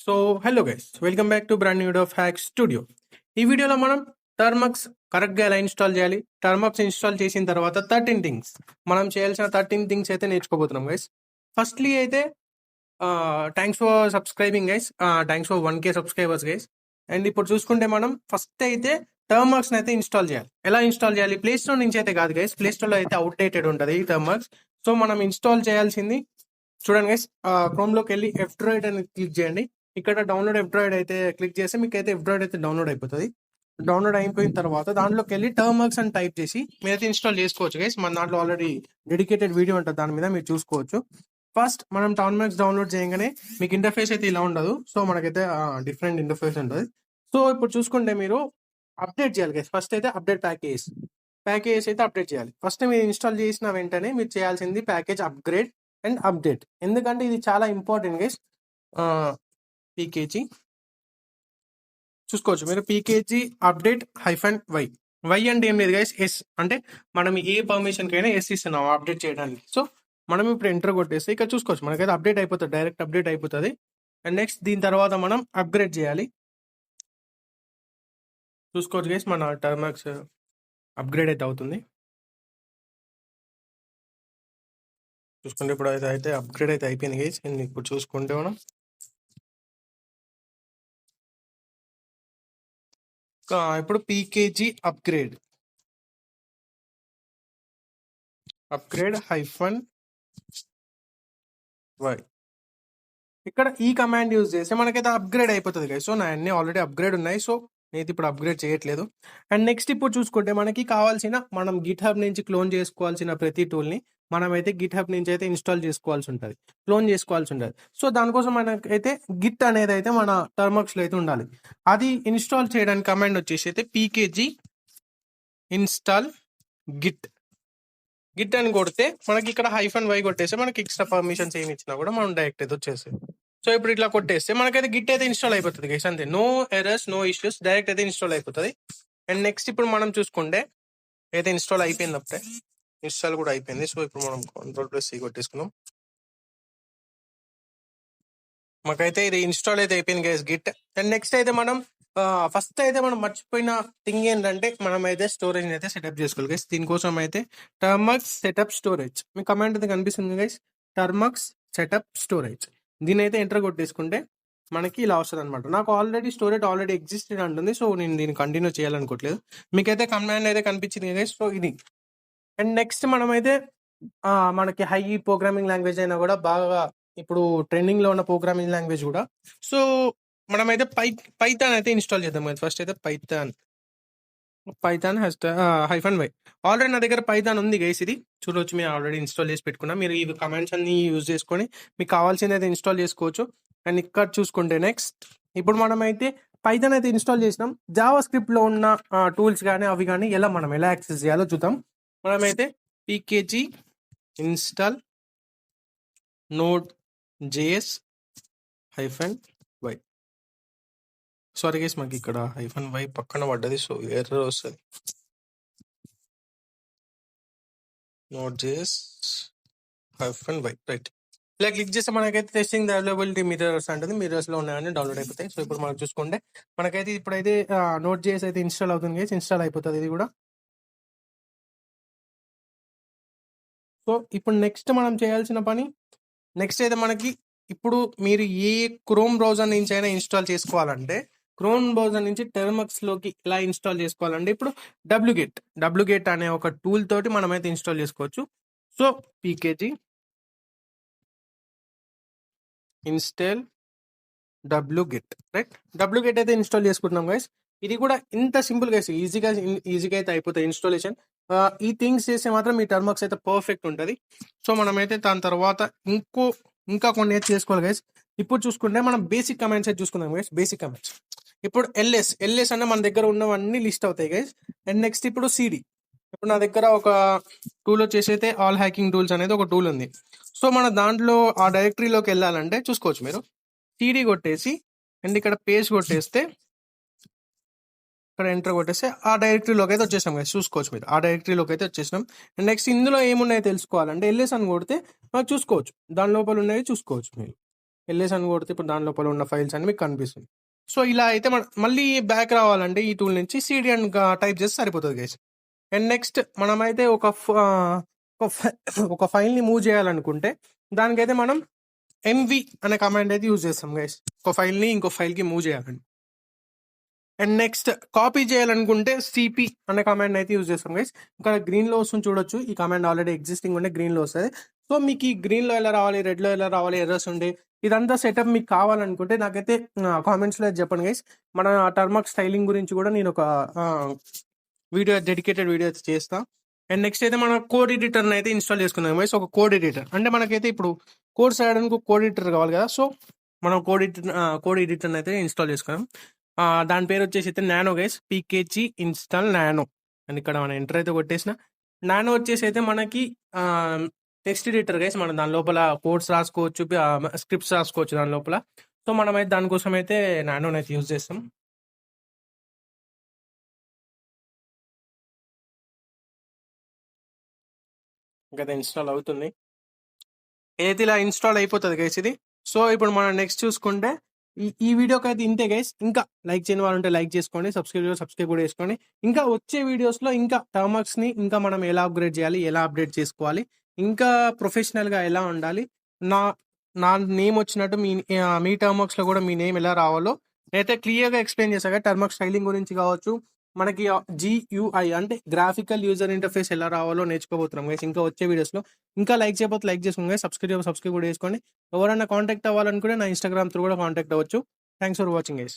So hello guys, welcome back to brand new of hack studio. ఈ వీడియోలో మనం టర్మక్స్ కరెక్ట్గా ఎలా ఇన్స్టాల్ చేయాలి, టర్మక్స్ ఇన్స్టాల్ చేసిన తర్వాత 13 థింగ్స్ మనం చేయాల్సిన 13 థింగ్స్ అయితే నేర్చుకోబోతున్నాం గైస్. ఫస్ట్లీ అయితే thanks for subscribing guys, thanks for 1K subscribers guys. And ఇప్పుడు చూసుకుంటే మనం ఫస్ట్ అయితే టర్మక్స్ని అయితే ఇన్స్టాల్ చేయాలి. ఎలా ఇన్స్టాల్ చేయాలి? ప్లే స్టోర్ నుంచి అయితే కాదు గైస్, ప్లే స్టోర్లో అయితే అవుట్డేటెడ్ ఉంటుంది ఈ టర్మక్స్. సో మనం ఇన్స్టాల్ చేయాల్సింది చూడండి గైస్, క్రోమ్లోకి వెళ్ళి F-Droid అని క్లిక్ చేయండి. ఇక్కడ డౌన్లోడ్ F-Droid అయితే క్లిక్ చేస్తే మీకు అయితే F-Droid అయితే డౌన్లోడ్ అయిపోతుంది. డౌన్లోడ్ అయిపోయిన తర్వాత దాంట్లోకి వెళ్ళి టర్మక్స్ అని టైప్ చేసి మీరైతే ఇన్స్టాల్ చేసుకోవచ్చు గైస్. మన దాంట్లో ఆల్రెడీ డెడికేటెడ్ వీడియో ఉంటుంది, దాని మీద మీరు చూసుకోవచ్చు. ఫస్ట్ మనం టర్మక్స్ డౌన్లోడ్ చేయగానే మీకు ఇంటర్ఫేస్ అయితే ఇలా ఉండదు. సో మనకైతే డిఫరెంట్ ఇంటర్ఫేస్ ఉంటుంది. సో ఇప్పుడు చూసుకుంటే మీరు అప్డేట్ చేయాలి గైస్. ఫస్ట్ అయితే అప్డేట్ ప్యాకేజ్ అయితే అప్డేట్ చేయాలి. ఫస్ట్ మీరు ఇన్స్టాల్ చేసిన వెంటనే మీరు చేయాల్సింది ప్యాకేజ్ అప్గ్రేడ్ అండ్ అప్డేట్. ఎందుకంటే ఇది చాలా ఇంపార్టెంట్ గైస్. పీకేజీ చూసుకోవచ్చు మీరు, పీకేజీ అప్డేట్ -y అంటే ఏం లేదు గైస్, ఎస్ అంటే మనం ఏ పర్మిషన్ కైనా ఎస్ ఇస్తున్నాం అప్డేట్ చేయడానికి. సో మనం ఇప్పుడు ఎంటర్ కొట్టేస్తే ఇక్కడ చూసుకోవచ్చు మనకైతే అప్డేట్ అయిపోతుంది, డైరెక్ట్ అప్డేట్ అయిపోతుంది. అండ్ నెక్స్ట్ దీని తర్వాత మనం అప్గ్రేడ్ చేయాలి. చూసుకోవచ్చు గైస్ మన టర్మక్స్ అప్గ్రేడ్ అయితే అవుతుంది. చూసుకుంటే ఇప్పుడు అయితే అప్గ్రేడ్ అయితే అయిపోయింది గైస్. ఇప్పుడు చూసుకుంటే మనం ఇప్పుడు పీకేజీ అప్గ్రేడ్ -y ఇక్కడ ఈ కమాండ్ యూజ్ చేస్తే మనకైతే అప్గ్రేడ్ అయిపోతుంది గైస్. సో నా అన్ని ఆల్రెడీ అప్గ్రేడ్ ఉన్నాయి, సో నేను ఇప్పుడు అప్గ్రేడ్ చేయట్లేదు. అండ్ నెక్స్ట్ ఇప్పుడు చూసుకుంటే మనకి కావాల్సిన మనం గిట్హబ్ నుంచి క్లోన్ చేసుకోవాల్సిన ప్రతి టూల్ని మనమైతే గిట్హబ్ నుంచి అయితే ఇన్స్టాల్ చేసుకోవాల్సి ఉంటుంది, క్లోన్ చేసుకోవాల్సి ఉంటుంది. సో దానికోసం మనకైతే గిట్ అనేది అయితే మన టర్మక్స్లో అయితే ఉండాలి. అది ఇన్స్టాల్ చేయడానికి కమాండ్ వచ్చేసి అయితే పీకేజీ ఇన్స్టాల్ గిట్ అని కొడితే మనకి ఇక్కడ -y కొట్టేస్తే మనకి ఎక్స్ట్రా పర్మిషన్స్ ఏమి ఇచ్చినా కూడా మనం డైరెక్ట్ అయితే వచ్చేస్తాయి. సో ఇప్పుడు ఇట్లా కొట్టేస్తే మనకైతే గిట్ అయితే ఇన్స్టాల్ అయిపోతుంది గైస్, అంతే. No errors, no issues, direct అయితే ఇన్స్టాల్ అయిపోతుంది. అండ్ నెక్స్ట్ ఇప్పుడు మనం చూసుకుంటే అయితే ఇన్స్టాల్ అయిపోయింది, అప్పుడే ఇన్స్టాల్ కూడా అయిపోయింది. సో ఇప్పుడు మనం Ctrl+C కొట్టేసుకున్నాం. మాకైతే ఇది ఇన్స్టాల్ అయితే అయిపోయింది గైస్ గిట్. అండ్ నెక్స్ట్ అయితే మనం ఫస్ట్ అయితే మనం మర్చిపోయిన థింగ్ ఏంటంటే మనం అయితే స్టోరేజ్ అయితే సెటప్ చేసుకోవాలి గైస్. దీనికోసం అయితే టర్మక్స్ సెటప్ స్టోరేజ్ మీ కమాండ్ అయితే కనిపిస్తుంది గైస్, టర్మక్స్ సెటప్ స్టోరేజ్. దీని అయితే ఎంటర్ కొట్టేసుకుంటే మనకి ఇలా వస్తుంది అనమాట. నాకు ఆల్రెడీ స్టోరేజ్ ఆల్రెడీ ఎగ్జిస్టెడ్ అంటుంది, సో నేను దీన్ని కంటిన్యూ చేయాలనుకోవట్లేదు. మీకైతే కమాండ్ అయితే కనిపించింది గైస్, సో ఇది. అండ్ నెక్స్ట్ మనమైతే మనకి హై ప్రోగ్రామింగ్ లాంగ్వేజ్ అయినా కూడా బాగా ఇప్పుడు ట్రెండింగ్ లో ఉన్న ప్రోగ్రామింగ్ లాంగ్వేజ్ కూడా, సో మనమైతే పైథాన్ అయితే ఇన్స్టాల్ చేద్దాం. ఫస్ట్ అయితే పైథాన్ -y. ఆల్రెడీ నా దగ్గర పైథాన్ ఉంది గైస్, ఇది చూడవచ్చు. మీరు ఆల్రెడీ ఇన్స్టాల్ చేసి పెట్టుకున్నా. మీరు ఈ కమాండ్స్ అన్ని యూజ్ చేసుకొని మీకు కావాల్సింది అయితే ఇన్స్టాల్ చేసుకోవచ్చు. అండ్ ఇక్కడ చూసుకుంటే నెక్స్ట్ ఇప్పుడు మనమైతే పైథాన్ అయితే ఇన్స్టాల్ చేసినాం. జావా స్క్రిప్ట్ లో ఉన్న టూల్స్ కానీ అవి కానీ మనం ఎలా యాక్సెస్ చేయాలో చూద్దాం. మనమైతే pkg install Node.js -y. Sorry guys, మాకు ఇక్కడ -y పక్కన పడ్డది, సో ఎర్రర్ వస్తుంది. Node.js -y right. ఇలా క్లిక్ చేస్తే మనకైతే టెస్టింగ్ ద అవైలబిలిటీ మిర్రర్స్ అంటుంది, మిర్రర్స్ లో ఉన్నాయని డౌన్లోడ్ అయిపోతాయి. సో ఇప్పుడు మనం చూసుకుంటే మనకైతే ఇప్పుడైతే Node.js అయితే ఇన్స్టాల్ అవుతుంది గైస్, ఇన్స్టాల్ అయిపోతుంది ఇది కూడా. సో ఇప్పుడు నెక్స్ట్ మనం చేయాల్సిన పని, నెక్స్ట్ అయితే మనకి ఇప్పుడు మీరు ఏ క్రోమ్ బ్రౌజర్ నుంచి అయినా ఇన్స్టాల్ చేసుకోవాలంటే క్రోమ్ బ్రౌజర్ నుంచి టర్మక్స్ లోకి ఎలా ఇన్స్టాల్ చేసుకోవాలంటే ఇప్పుడు wget అనే ఒక టూల్ తోటి మనమైతే ఇన్స్టాల్ చేసుకోవచ్చు. So pkg install wget right, wget అయితే ఇన్స్టాల్ చేసుకుంటున్నాం గైస్. ఇది కూడా ఇంత సింపుల్ గైస్, ఈజీగా అయితే అయిపోతాయి ఇన్స్టాలేషన్. ఈ థింగ్స్ చేస్తే మాత్రం మీ టర్మక్స్ అయితే పర్ఫెక్ట్ ఉంటుంది. సో మనమైతే దాని తర్వాత ఇంకా కొన్ని అయితే చేసుకోవాలి గైస్. ఇప్పుడు చూసుకుంటే మనం బేసిక్ కమాండ్స్ అయితే చూసుకుందాం గైస్. బేసిక్ కమాండ్స్ ఇప్పుడు ఎల్ఎస్ అంటే మన దగ్గర ఉన్నవన్నీ లిస్ట్ అవుతాయి గైస్. అండ్ నెక్స్ట్ ఇప్పుడు సిడి. ఇప్పుడు నా దగ్గర ఒక టూల్ వచ్చేసి అయితే ఆల్ హ్యాకింగ్ టూల్స్ అనేది ఒక టూల్ ఉంది. సో మన దాంట్లో ఆ డైరెక్టరీలోకి వెళ్ళాలంటే చూసుకోవచ్చు మీరు, సిడి కొట్టేసి అండ్ ఇక్కడ పేజ్ కొట్టేస్తే ఇక్కడ ఎంటర్ కొట్టేస్తే ఆ డైరెక్టరీలోకి అయితే వచ్చేసాం గైస్. చూసుకోవచ్చు మీరు, ఆ డైరెక్టరీలోకి అయితే వచ్చేసినాం. అండ్ నెక్స్ట్ ఇందులో ఏమున్నాయో తెలుసుకోవాలంటే ఎల్ఎస్ అని కొడితే మనకు చూసుకోవచ్చు, దాని లోపల ఉన్నవి చూసుకోవచ్చు మీరు. ఎల్ఎస్ అని కొడితే ఇప్పుడు దాని లోపల ఉన్న ఫైల్స్ అని మీకు కనిపిస్తుంది. సో ఇలా అయితే మళ్ళీ బ్యాక్ రావాలంటే ఈ టూల్ నుంచి సిడి అని టైప్ చేస్తే సరిపోతుంది గైస్. అండ్ నెక్స్ట్ మనమైతే ఒక ఫైల్ని మూవ్ చేయాలనుకుంటే దానికైతే మనం ఎంవి అనే కమాండ్ అయితే యూజ్ చేస్తాం గైస్. ఒక ఫైల్ని ఇంకో ఫైల్కి మూవ్ చేయాలని. అండ్ నెక్స్ట్ కాపీ చేయాలనుకుంటే సిపి అనే కమాండ్ అయితే యూజ్ చేస్తాం గైస్. ఇక్కడ గ్రీన్లో వస్తుంది చూడొచ్చు. ఈ కమాండ్ ఆల్రెడీ ఎగ్జిస్టింగ్ ఉండే గ్రీన్లో వస్తుంది. సో మీకు ఈ గ్రీన్లో ఎలా రావాలి, రెడ్లో ఎలా రావాలి, ఎర్రర్స్ ఉండే ఇదంతా సెటప్ మీకు కావాలనుకుంటే నాకైతే కామెంట్స్లో చెప్పండి గైస్. మన టర్మక్ స్టైలింగ్ గురించి కూడా నేను ఒక డెడికేటెడ్ వీడియో అయితే చేస్తాను. అండ్ నెక్స్ట్ అయితే మన కోడ్ ఎడిటర్ని అయితే ఇన్స్టాల్ చేసుకున్నాం గైస్. ఒక కోడ్ ఎడిటర్ అంటే మనకైతే ఇప్పుడు కోడ్స్ రాయడానికి ఒక కోడ్ ఎడిటర్ కావాలి కదా. సో మనం కోడ్ ఎడిటర్ని అయితే ఇన్స్టాల్ చేసుకున్నాం. దాని పేరు వచ్చేసి అయితే nano guys, pkg install nano అని ఇక్కడ మనం ఎంటర్ అయితే కొట్టేసిన. నానో వచ్చేసి అయితే మనకి టెక్స్ట్ ఎడిటర్ గైస్. మనం దాని లోపల కోడ్స్ రాసుకోవచ్చు, స్క్రిప్ట్స్ రాసుకోవచ్చు దాని లోపల. సో మనం అయితే దానికోసం అయితే నానోని అయితే యూజ్ చేస్తాం. ఇంకా ఇన్స్టాల్ అవుతుంది. ఏదైతే ఇలా ఇన్స్టాల్ అయిపోతుంది గైస్ ఇది. సో ఇప్పుడు మనం నెక్స్ట్ చూసుకుంటే ఈ వీడియోకి అయితే ఇంతే గైస్. ఇంకా లైక్ చేయని వాళ్ళు ఉంటే లైక్ చేసుకోండి, సబ్స్క్రైబ్ కూడా చేసుకోండి. ఇంకా వచ్చే వీడియోస్లో ఇంకా టర్మక్స్ని ఇంకా మనం ఎలా అప్గ్రేడ్ చేయాలి, ఎలా అప్డేట్ చేసుకోవాలి, ఇంకా ప్రొఫెషనల్గా ఎలా ఉండాలి, నా నేమ్ వచ్చినట్టు మీ టర్మక్స్లో కూడా మీ నేమ్ ఎలా రావాలో నేనైతే క్లియర్గా ఎక్స్ప్లెయిన్ చేశాను. టర్మక్ స్టైలింగ్ గురించి కావచ్చు, మనకి GUI అంటే గ్రాఫికల్ యూజర్ ఇంటర్ఫేస్ ఎలా రావాలో నేర్చుకోబోతున్నాం గైస్ ఇంకా వచ్చే వీడియోస్లో. ఇంకా లైక్ చేయకపోతే లైక్ చేసుకోండి, సబ్స్క్రైబ్ కూడా చేసుకోండి. ఎవరైనా కాంటాక్ట్ అవ్వాలనుకుంటే నా ఇన్స్టాగ్రామ్ త్రూ కూడా కాంటాక్ట్ అవ్వచ్చు. Thanks for watching guys.